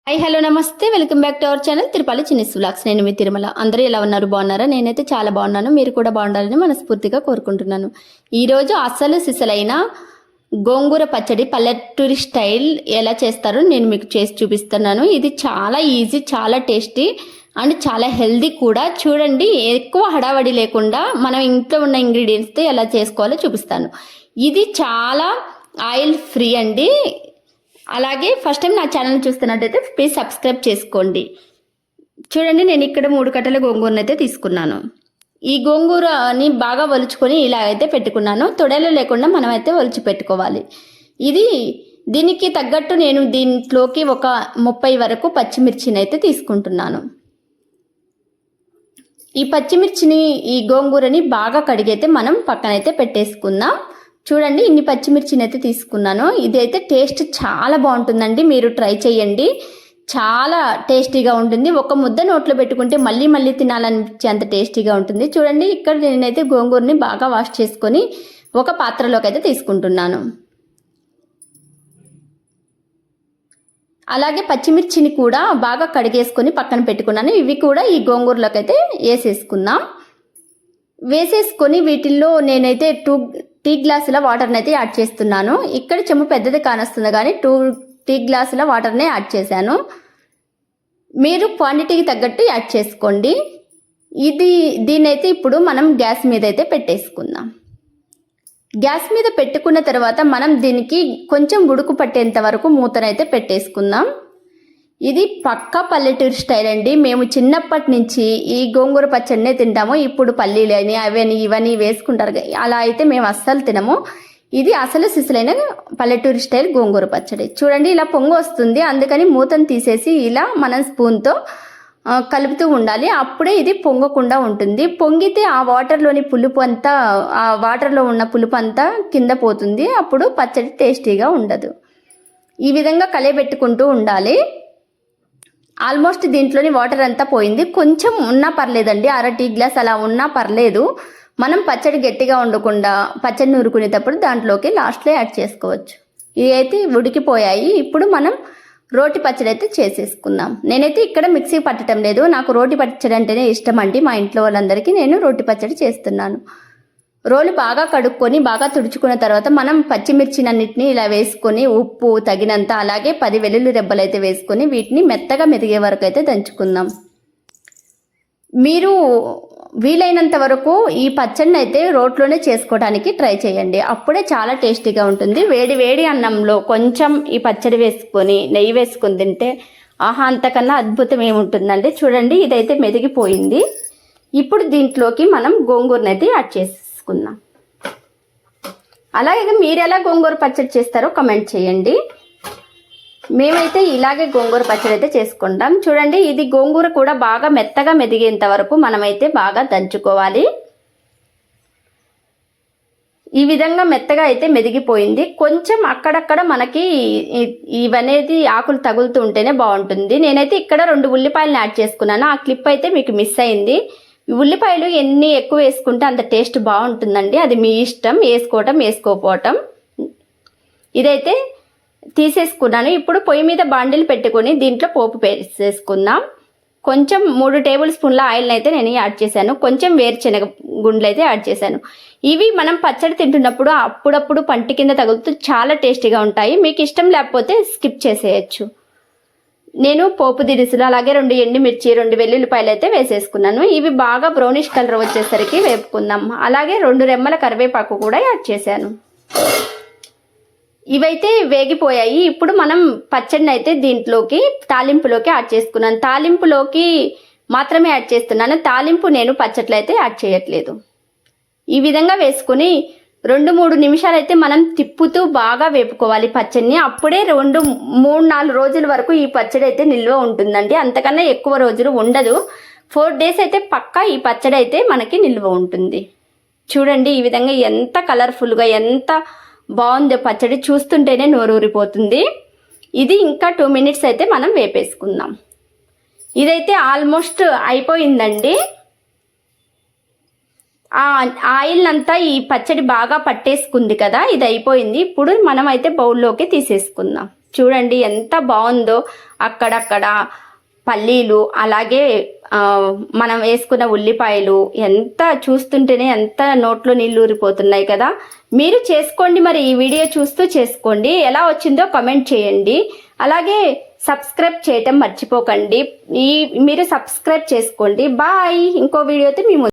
Hi hello నమస్తే welcome back to our channel Tirupati Chinni's vlogs. నేను మీ తిరుమల. అందరూ ఎలా ఉన్నారు? బాగున్నారా? నేనైతే చాలా బాగున్నాను. మీరు కూడా బాగుండాలని మనస్ఫూర్తిగా కోరుకుంటున్నాను. ఈరోజు అసలు సిసలైన గోంగూర పచ్చడి పల్లెటూరి స్టైల్ ఎలా చేస్తారో నేను మీకు చేసి చూపిస్తున్నాను. ఇది చాలా ఈజీ, చాలా టేస్టీ అండ్ చాలా హెల్దీ కూడా. చూడండి, ఎక్కువ హడావడి లేకుండా మనం ఇంట్లో ఉన్న ఇంగ్రీడియంట్స్తో ఎలా చేసుకోవాలో చూపిస్తాను. ఇది చాలా ఆయిల్ ఫ్రీ అండి. అలాగే ఫస్ట్ టైం నా ఛానల్ చూస్తున్నట్టయితే ప్లీజ్ సబ్స్క్రైబ్ చేసుకోండి. చూడండి, నేను ఇక్కడ 3 కట్టల గోంగూరను అయితే తీసుకున్నాను. ఈ గోంగూరని బాగా ఒలుచుకొని ఇలా అయితే పెట్టుకున్నాను. తొడలు లేకుండా మనం అయితే ఒలిచి పెట్టుకోవాలి. దీనికి తగ్గట్టు నేను దీంట్లోకి ఒక 30 వరకు పచ్చిమిర్చిని అయితే తీసుకుంటున్నాను. ఈ పచ్చిమిర్చిని, ఈ గోంగూరని బాగా కడిగైతే మనం పక్కనైతే పెట్టేసుకుందాం. చూడండి, ఇన్ని పచ్చిమిర్చిని అయితే తీసుకున్నాను. ఇది అయితే టేస్ట్ చాలా బాగుంటుందండి. మీరు ట్రై చేయండి, చాలా టేస్టీగా ఉంటుంది. ఒక ముద్ద నోట్లో పెట్టుకుంటే మళ్ళీ మళ్ళీ తినాలనిపించే అంత టేస్టీగా ఉంటుంది. చూడండి, ఇక్కడ నేనైతే గోంగూరని బాగా వాష్ చేసుకొని ఒక పాత్రలోకి అయితే తీసుకుంటున్నాను. అలాగే పచ్చిమిర్చిని కూడా బాగా కడిగేసుకొని పక్కన పెట్టుకున్నాను. ఇవి కూడా ఈ గోంగూరలోకి అయితే వేసేసుకొని వీటిల్లో నేనైతే 2 టీ గ్లాసుల వాటర్ని అయితే యాడ్ చేస్తున్నాను. ఇక్కడ చెంబు పెద్దది కానొస్తుంది కానీ 2 టీ గ్లాసుల వాటర్నే యాడ్ చేశాను. మీరు క్వాంటిటీకి తగ్గట్టు యాడ్ చేసుకోండి. దీన్నైతే ఇప్పుడు మనం గ్యాస్ మీద అయితే పెట్టేసుకుందాం. గ్యాస్ మీద పెట్టుకున్న తర్వాత మనం దీనికి కొంచెం ఉడుకు పట్టేంత వరకు మూతనైతే పెట్టేసుకుందాం. ఇది పక్కా పల్లెటూరు స్టైల్ అండి. మేము చిన్నప్పటి నుంచి ఈ గోంగూర పచ్చడినే తింటాము. ఇప్పుడు పల్లీలని అవని ఇవని వేసుకుంటారు, అలా అయితే మేము అస్సలు తినము. ఇది అసలు సిసలైన పల్లెటూరు స్టైల్ గోంగూర పచ్చడి. చూడండి, ఇలా పొంగు వస్తుంది, అందుకని మూతను తీసేసి ఇలా మనం స్పూన్తో కలుపుతూ ఉండాలి. అప్పుడే ఇది పొంగకుండా ఉంటుంది. పొంగితే ఆ వాటర్లోని పులుపు అంతా, ఆ వాటర్లో ఉన్న పులుపు అంతా కింద పోతుంది. అప్పుడు పచ్చడి టేస్టీగా ఉండదు. ఈ విధంగా కలయబెట్టుకుంటూ ఉండాలి. ఆల్మోస్ట్ దీంట్లోని వాటర్ అంతా పోయింది. కొంచెం ఉన్నా పర్లేదండి, 1/2 టీ గ్లాస్ అలా ఉన్నా పర్లేదు. మనం పచ్చడి గట్టిగా ఉండకుండా పచ్చడి నూరుకునేటప్పుడు దాంట్లోకి లాస్ట్లో యాడ్ చేసుకోవచ్చు. ఇవి అయితే ఉడికిపోయాయి. ఇప్పుడు మనం రోటి పచ్చడి అయితే చేసేసుకుందాం. నేనైతే ఇక్కడ మిక్సీ పట్టడం లేదు, నాకు రోటి పచ్చడి అంటేనే ఇష్టం అండి. మా ఇంట్లో వాళ్ళందరికీ నేను రోటి పచ్చడి చేస్తున్నాను. రోలు బాగా కడుక్కొని బాగా తుడుచుకున్న తర్వాత మనం పచ్చిమిర్చినన్నిటిని ఇలా వేసుకొని ఉప్పు తగినంత, అలాగే 10 వెల్లుల్లి రెబ్బలు అయితే వేసుకొని వీటిని మెత్తగా మెదిగే వరకు అయితే దంచుకుందాం. మీరు వీలైనంత వరకు ఈ పచ్చడిని అయితే రోట్లోనే చేసుకోవడానికి ట్రై చేయండి. అప్పుడే చాలా టేస్టీగా ఉంటుంది. వేడి వేడి అన్నంలో కొంచెం ఈ పచ్చడి వేసుకొని నెయ్యి వేసుకొని తింటే ఆహా, అంతకన్నా అద్భుతం ఏముంటుందండి. చూడండి, ఇదైతే మెదిగిపోయింది. ఇప్పుడు దీంట్లోకి మనం గోంగూరను అయితే యాడ్ చేసుకుందాం. అలాగే మీరు ఎలా గోంగూర పచ్చడి చేస్తారో కమెంట్ చేయండి. మేమైతే ఇలాగే గోంగూర పచ్చడి అయితే చేసుకుంటాం. చూడండి, ఇది గోంగూర కూడా బాగా మెత్తగా మెదిగేంత వరకు మనమైతే బాగా దంచుకోవాలి. ఈ విధంగా మెత్తగా అయితే మెదిగిపోయింది. కొంచెం అక్కడక్కడ మనకి ఇవనేది ఆకులు తగులుతూ ఉంటేనే బాగుంటుంది. నేనైతే ఇక్కడ 2 ఉల్లిపాయలను యాడ్ చేసుకున్నాను. ఆ క్లిప్ అయితే మీకు మిస్ అయింది. ఉల్లిపాయలు ఎన్ని ఎక్కువ వేసుకుంటే అంత టేస్ట్ బాగుంటుందండి. అది మీ ఇష్టం, వేసుకోవటం వేసుకోకపోవటం. ఇదైతే తీసేసుకున్నాను. ఇప్పుడు పొయ్యి మీద బాండిల్ పెట్టుకొని దీంట్లో పోపు వేసేసుకుందాం. కొంచెం 3 టేబుల్ స్పూన్ల ఆయిల్ని అయితే నేను యాడ్ చేశాను. కొంచెం వేరుశనగ గుండ్లు అయితే యాడ్ చేశాను. ఇవి మనం పచ్చడి తింటున్నప్పుడు అప్పుడప్పుడు పంటి కింద తగులుతూ చాలా టేస్టీగా ఉంటాయి. మీకు ఇష్టం లేకపోతే స్కిప్ చేసేయచ్చు. నేను పోపు దినుసులు, అలాగే 2 ఎండుమిర్చి, 2 వెల్లుల్లిపాయలు అయితే వేసేసుకున్నాను. ఇవి బాగా బ్రౌనిష్ కలర్ వచ్చేసరికి వేపుకుందాం. అలాగే 2 రెమ్మల కరివేపాకు కూడా యాడ్ చేశాను. ఇవైతే వేగిపోయాయి. ఇప్పుడు మనం పచ్చడిని అయితే దీంట్లోకి తాలింపులోకి యాడ్ చేసుకున్నాను. తాలింపులోకి మాత్రమే యాడ్ చేస్తున్నాను. తాలింపు నేను పచ్చట్లో అయితే యాడ్ చేయట్లేదు. ఈ విధంగా వేసుకుని 2-3 నిమిషాలు అయితే మనం తిప్పుతూ బాగా వేపుకోవాలి పచ్చడిని. అప్పుడే 3-4 రోజుల వరకు ఈ పచ్చడి అయితే నిల్వ ఉంటుందండి. అంతకన్నా ఎక్కువ రోజులు ఉండదు. 4 డేస్ అయితే పక్కా ఈ పచ్చడి అయితే మనకి నిల్వ ఉంటుంది. చూడండి, ఈ విధంగా ఎంత కలర్ఫుల్గా, ఎంత బాగుందో పచ్చడి. చూస్తుంటేనే నోరూరిపోతుంది. ఇది ఇంకా 2 మినిట్స్ అయితే మనం వేపేసుకుందాం. ఇదైతే ఆల్మోస్ట్ అయిపోయిందండి. ఆ ఆయిల్ అంతా ఈ పచ్చడి బాగా పట్టేసుకుంది కదా, ఇది అయిపోయింది. ఇప్పుడు మనం అయితే బౌల్లోకి తీసేసుకుందాం. చూడండి ఎంత బాగుందో. అక్కడక్కడ పల్లీలు, అలాగే మనం వేసుకున్న ఉల్లిపాయలు ఎంత చూస్తుంటేనే ఎంత నోట్లో నీళ్ళు ఊరిపోతున్నాయి కదా. మీరు చేసుకోండి, మరి ఈ వీడియో చూస్తూ చేసుకోండి. ఎలా వచ్చిందో కామెంట్ చేయండి. అలాగే సబ్స్క్రైబ్ చేయటం మర్చిపోకండి. మీరు సబ్స్క్రైబ్ చేసుకోండి. బాయ్. ఇంకో వీడియోతో మీ